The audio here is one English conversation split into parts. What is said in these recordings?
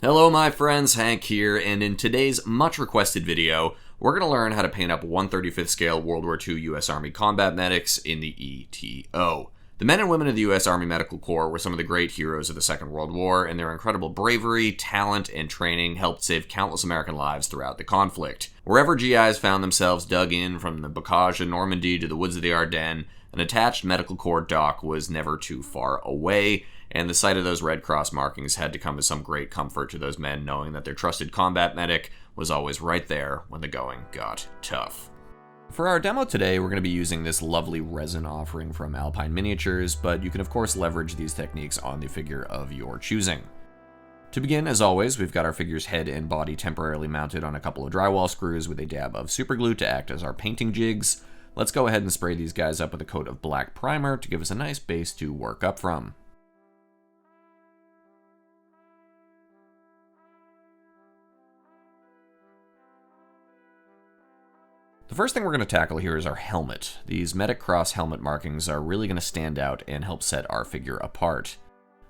Hello my friends, Hank here, and in today's much requested video, we're going to learn how to paint up 1/35th scale World War II US Army combat medics in the ETO. The men and women of the US Army Medical Corps were some of the great heroes of the Second World War, and their incredible bravery, talent, and training helped save countless American lives throughout the conflict. Wherever GIs found themselves dug in, from the bocage of Normandy to the woods of the Ardennes, an attached medical corps dock was never too far away, and the sight of those Red Cross markings had to come as some great comfort to those men, knowing that their trusted combat medic was always right there when the going got tough. For our demo today, we're going to be using this lovely resin offering from Alpine Miniatures, but you can of course leverage these techniques on the figure of your choosing. To begin, as always, we've got our figure's head and body temporarily mounted on a couple of drywall screws with a dab of super glue to act as our painting jigs. Let's go ahead and spray these guys up with a coat of black primer to give us a nice base to work up from. The first thing we're going to tackle here is our helmet. These Medic Cross helmet markings are really going to stand out and help set our figure apart.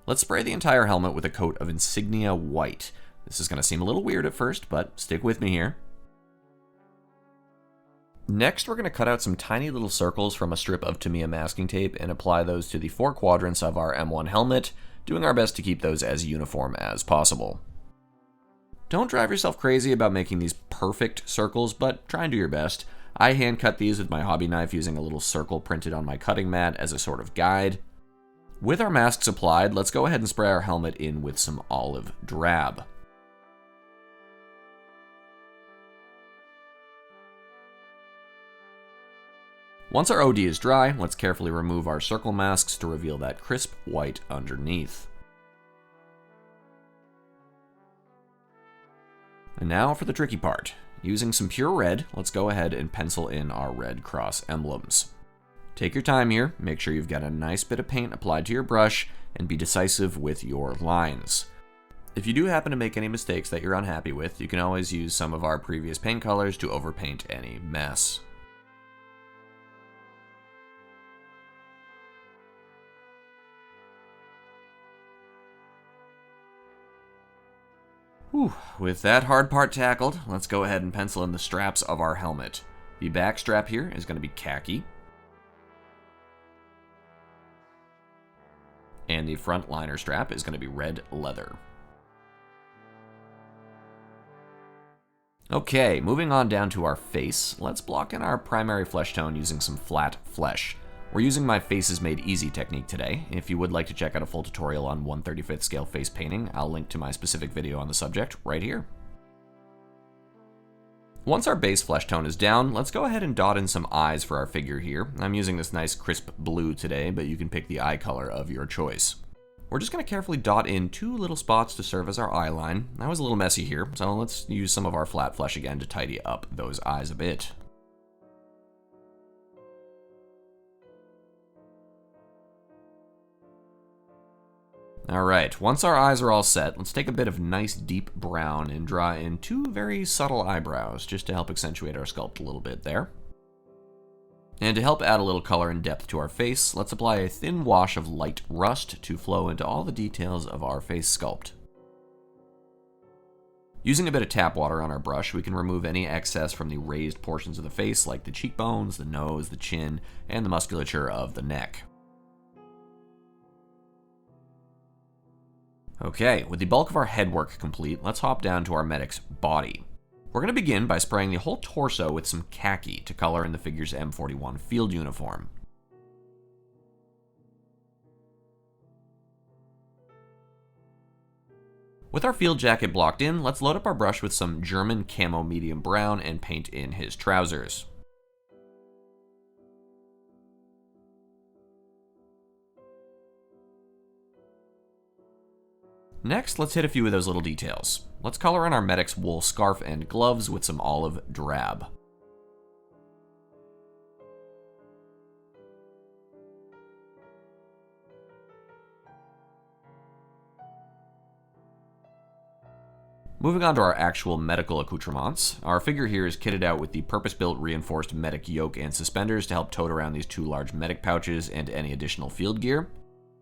Let's spray the entire helmet with a coat of Insignia White. This is going to seem a little weird at first, but stick with me here. Next, we're going to cut out some tiny little circles from a strip of Tamiya masking tape and apply those to the four quadrants of our M1 helmet, doing our best to keep those as uniform as possible. Don't drive yourself crazy about making these perfect circles, but try and do your best. I hand cut these with my hobby knife using a little circle printed on my cutting mat as a sort of guide. With our masks applied, let's go ahead and spray our helmet in with some olive drab. Once our OD is dry, let's carefully remove our circle masks to reveal that crisp white underneath. And now for the tricky part. Using some pure red, let's go ahead and pencil in our Red Cross emblems. Take your time here, make sure you've got a nice bit of paint applied to your brush, and be decisive with your lines. If you do happen to make any mistakes that you're unhappy with, you can always use some of our previous paint colors to overpaint any mess. With that hard part tackled, let's go ahead and pencil in the straps of our helmet. The back strap here is going to be khaki, and the front liner strap is going to be red leather. Okay, moving on down to our face, let's block in our primary flesh tone using some flat flesh. We're using my Faces Made Easy technique today. If you would like to check out a full tutorial on 1/35th scale face painting, I'll link to my specific video on the subject right here. Once our base flesh tone is down, let's go ahead and dot in some eyes for our figure here. I'm using this nice crisp blue today, but you can pick the eye color of your choice. We're just going to carefully dot in two little spots to serve as our eye line. That was a little messy here, so let's use some of our flat flesh again to tidy up those eyes a bit. Alright, once our eyes are all set, let's take a bit of nice deep brown and draw in two very subtle eyebrows, just to help accentuate our sculpt a little bit there. And to help add a little color and depth to our face, let's apply a thin wash of light rust to flow into all the details of our face sculpt. Using a bit of tap water on our brush, we can remove any excess from the raised portions of the face, like the cheekbones, the nose, the chin, and the musculature of the neck. Okay, with the bulk of our head work complete, let's hop down to our medic's body. We're going to begin by spraying the whole torso with some khaki to color in the figure's M41 field uniform. With our field jacket blocked in, let's load up our brush with some German camo medium brown and paint in his trousers. Next, let's hit a few of those little details. Let's color in our medic's wool scarf and gloves with some olive drab. Moving on to our actual medical accoutrements, our figure here is kitted out with the purpose-built reinforced medic yoke and suspenders to help tote around these two large medic pouches and any additional field gear.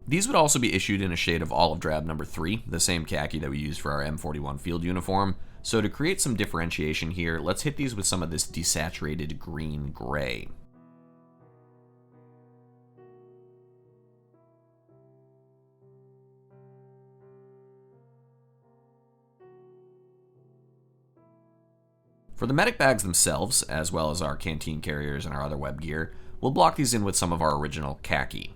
These would also be issued in a shade of olive drab number 3, the same khaki that we used for our M41 field uniform. So to create some differentiation here, let's hit these with some of this desaturated green-gray. For the medic bags themselves, as well as our canteen carriers and our other web gear, we'll block these in with some of our original khaki.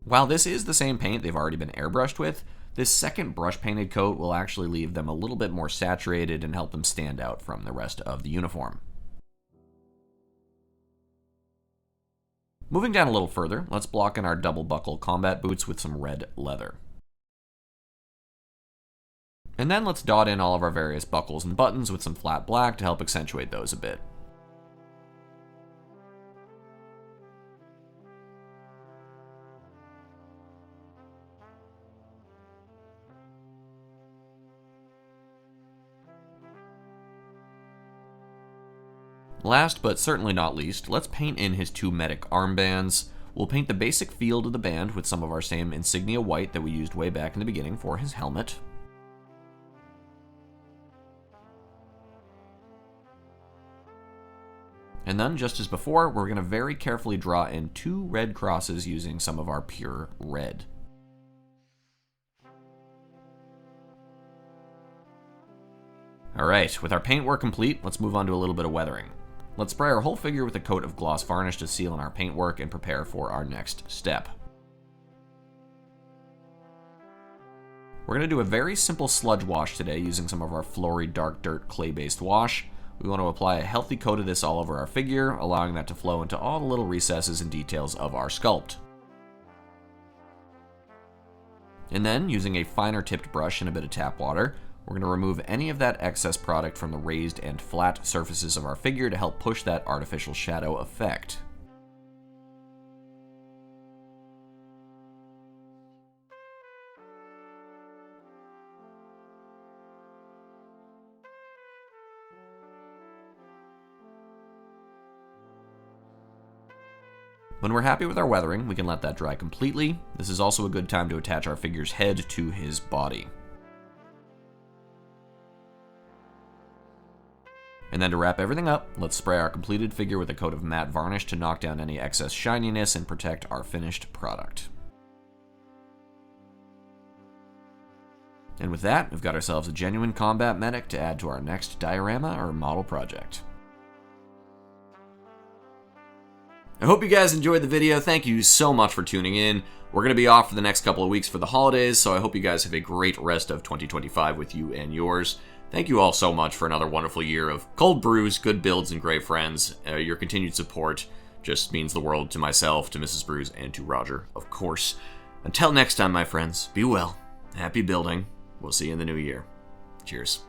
While this is the same paint they've already been airbrushed with, this second brush painted coat will actually leave them a little bit more saturated and help them stand out from the rest of the uniform. Moving down a little further, let's block in our double buckle combat boots with some red leather. And then let's dot in all of our various buckles and buttons with some flat black to help accentuate those a bit. Last but certainly not least, let's paint in his 2 medic armbands. We'll paint the basic field of the band with some of our same insignia white that we used way back in the beginning for his helmet. And then, just as before, we're going to very carefully draw in 2 red crosses using some of our pure red. Alright, with our paintwork complete, let's move on to a little bit of weathering. Let's spray our whole figure with a coat of gloss varnish to seal in our paintwork and prepare for our next step. We're going to do a very simple sludge wash today using some of our Flory Dark Dirt clay-based wash. We want to apply a healthy coat of this all over our figure, allowing that to flow into all the little recesses and details of our sculpt. And then, using a finer tipped brush and a bit of tap water, we're going to remove any of that excess product from the raised and flat surfaces of our figure to help push that artificial shadow effect. When we're happy with our weathering, we can let that dry completely. This is also a good time to attach our figure's head to his body. And then to wrap everything up, let's spray our completed figure with a coat of matte varnish to knock down any excess shininess and protect our finished product. And with that, we've got ourselves a genuine combat medic to add to our next diorama or model project. I hope you guys enjoyed the video. Thank you so much for tuning in. We're going to be off for the next couple of weeks for the holidays, so I hope you guys have a great rest of 2025 with you and yours. Thank you all so much for another wonderful year of cold brews, good builds, and great friends. Your continued support just means the world to myself, to Mrs. Brews, and to Roger, of course. Until next time, my friends, be well, happy building. We'll see you in the new year. Cheers.